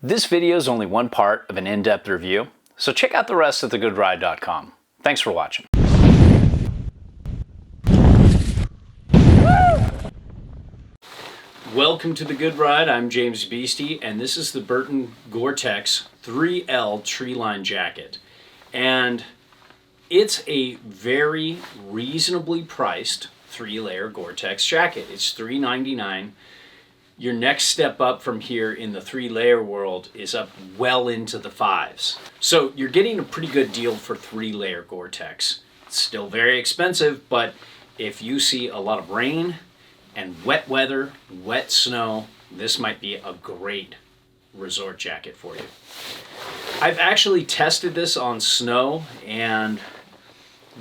This video is only one part of an in-depth review, so check out the rest at thegoodride.com. Thanks for watching. Welcome to The Good Ride. I'm James Beastie, and this is the Burton Gore-Tex 3L Treeline jacket. And it's a very reasonably priced 3-layer Gore-Tex jacket. It's $3.99. Your next step up from here in the 3-layer world is up well into the 5s. So you're getting a pretty good deal for 3-layer Gore-Tex. It's still very expensive, but if you see a lot of rain and wet weather, wet snow, this might be a great resort jacket for you. I've actually tested this on snow and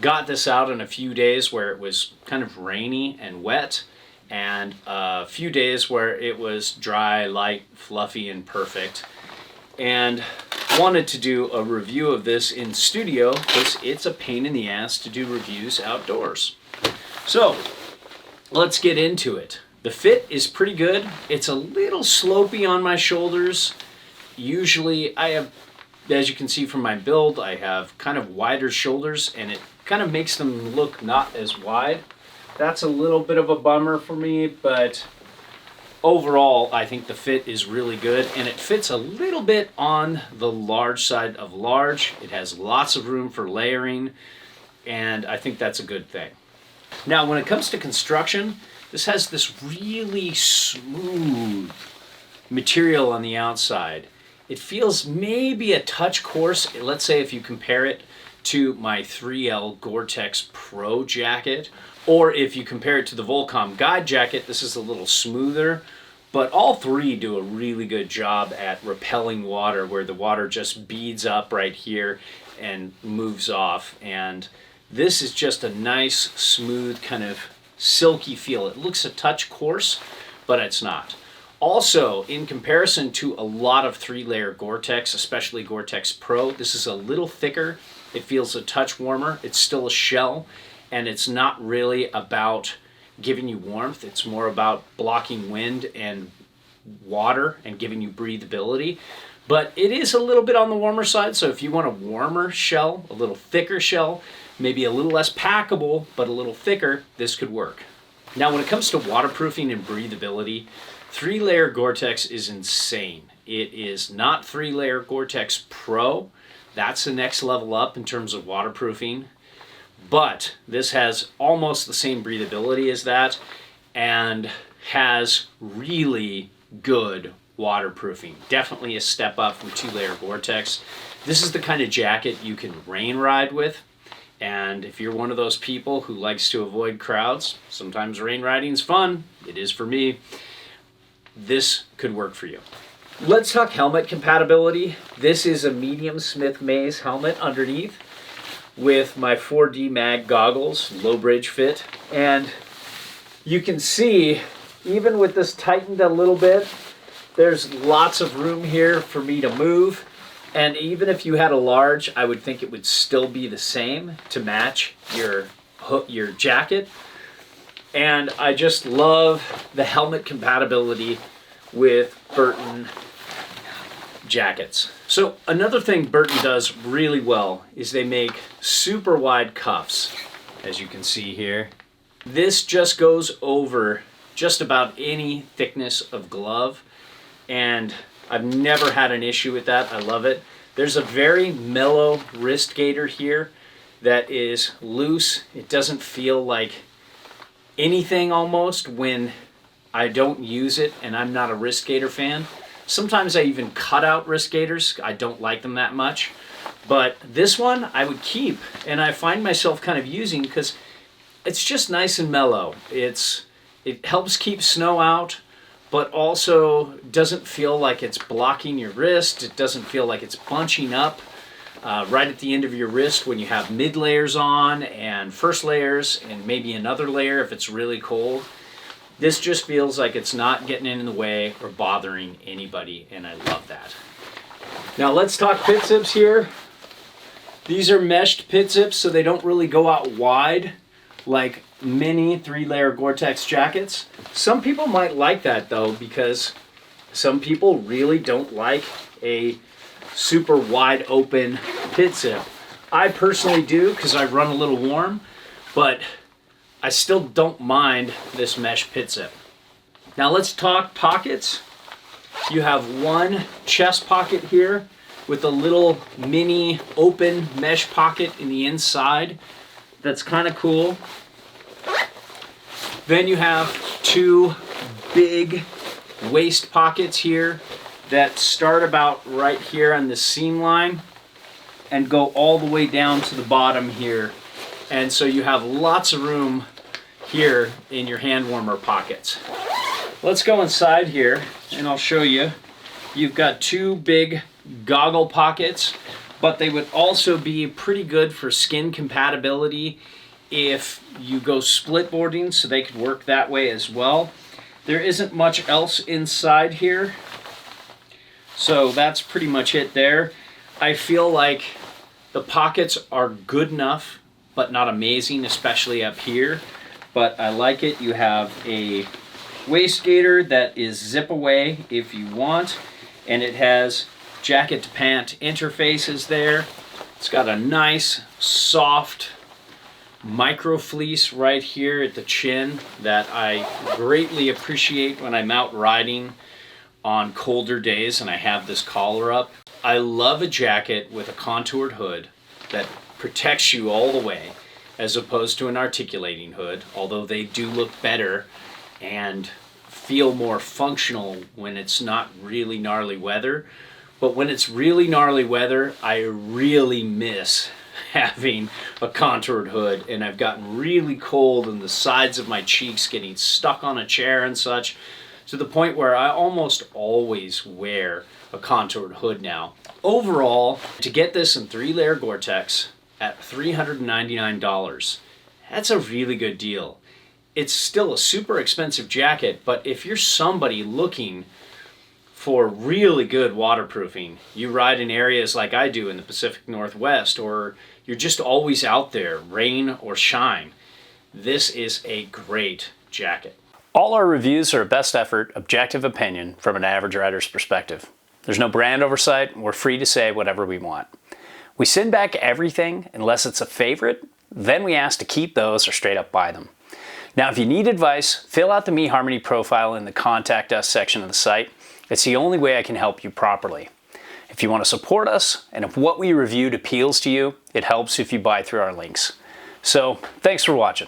got this out in a few days where it was kind of rainy and wet, and a few days where it was dry, light, fluffy, and perfect. And wanted to do a review of this in studio because it's a pain in the ass to do reviews outdoors. So let's get into it. The fit is pretty good. It's a little slopey on my shoulders. Usually I have, as you can see from my build, I have kind of wider shoulders, and it kind of makes them look not as wide. That's a little bit of a bummer for me, but overall I think the fit is really good, and it fits a little bit on the large side of large. It has lots of room for layering, and I think that's a good thing. Now when it comes to construction, this has this really smooth material on the outside. It feels maybe a touch coarse, let's say if you compare it to my 3L Gore-Tex Pro jacket, or if you compare it to the Volcom Guide jacket, this is a little smoother. But all three do a really good job at repelling water, where the water just beads up right here and moves off. And this is just a nice, smooth, kind of silky feel. It looks a touch coarse, but it's not. Also, in comparison to a lot of 3-layer Gore-Tex, especially Gore-Tex Pro, this is a little thicker. It feels a touch warmer. It's still a shell, and it's not really about giving you warmth. It's more about blocking wind and water and giving you breathability. But it is a little bit on the warmer side, so if you want a warmer shell, a little thicker shell, maybe a little less packable, but a little thicker, this could work. Now when it comes to waterproofing and breathability, 3-layer Gore-Tex is insane. It is not 3-layer Gore-Tex Pro. That's the next level up in terms of waterproofing. But this has almost the same breathability as that and has really good waterproofing. Definitely a step up from 2-layer Gore-Tex. This is the kind of jacket you can rain ride with. And if you're one of those people who likes to avoid crowds, sometimes rain riding's fun. It is for me. This could work for you. Let's talk helmet compatibility. This is a medium Smith Maze helmet underneath with my 4D mag goggles, low bridge fit. And you can see, even with this tightened a little bit, there's lots of room here for me to move. And even if you had a large, I would think it would still be the same to match your jacket. And I just love the helmet compatibility with Burton jackets. So another thing Burton does really well is they make super wide cuffs, as you can see here. This just goes over just about any thickness of glove, and I've never had an issue with that. I love it. There's a very mellow wrist gaiter here that is loose. It doesn't feel like anything almost when I don't use it, and I'm not a wrist gaiter fan. Sometimes I even cut out wrist gaiters. I don't like them that much. But this one I would keep, and I find myself kind of using because it's just nice and mellow. It helps keep snow out, but also doesn't feel like it's blocking your wrist. It doesn't feel like it's bunching up right at the end of your wrist when you have mid layers on and first layers and maybe another layer if it's really cold. This just feels like it's not getting in the way or bothering anybody, and I love that. Now let's talk pit zips here. These are meshed pit zips, so they don't really go out wide like many 3-layer Gore-Tex jackets. Some people might like that though, because Some people really don't like a super wide open pit zip. I personally do because I run a little warm, but I still don't mind this mesh pit zip. Now let's talk pockets. You have one chest pocket here with a little mini open mesh pocket in the inside. That's kind of cool. Then you have two big waist pockets here that start about right here on the seam line and go all the way down to the bottom here. And so you have lots of room here in your hand warmer pockets. Let's go inside here and I'll show you. You've got two big goggle pockets, but they would also be pretty good for skin compatibility if you go split boarding, so they could work that way as well. There isn't much else inside here, so that's pretty much it there. I feel like the pockets are good enough, but not amazing, especially up here, but I like it. You have a waist gaiter that is zip away if you want, and it has jacket to pant interfaces there. It's got a nice soft microfleece right here at the chin that I greatly appreciate when I'm out riding on colder days and I have this collar up. I love a jacket with a contoured hood that protects you all the way as opposed to an articulating hood, although they do look better and feel more functional when it's not really gnarly weather. But when it's really gnarly weather, I really miss having a contoured hood, and I've gotten really cold and the sides of my cheeks getting stuck on a chair and such, to the point where I almost always wear a contoured hood now. Overall, to get this in 3-layer Gore-Tex at $399, that's a really good deal. It's still a super expensive jacket, but if you're somebody looking for really good waterproofing, you ride in areas like I do in the Pacific Northwest, or you're just always out there, rain or shine, this is a great jacket. All our reviews are a best effort, objective opinion from an average rider's perspective. There's no brand oversight, and we're free to say whatever we want. We send back everything unless it's a favorite, then we ask to keep those or straight up buy them. Now, if you need advice, fill out the eHarmony profile in the Contact Us section of the site. It's the only way I can help you properly. If you want to support us, and if what we reviewed appeals to you, it helps if you buy through our links. So, thanks for watching.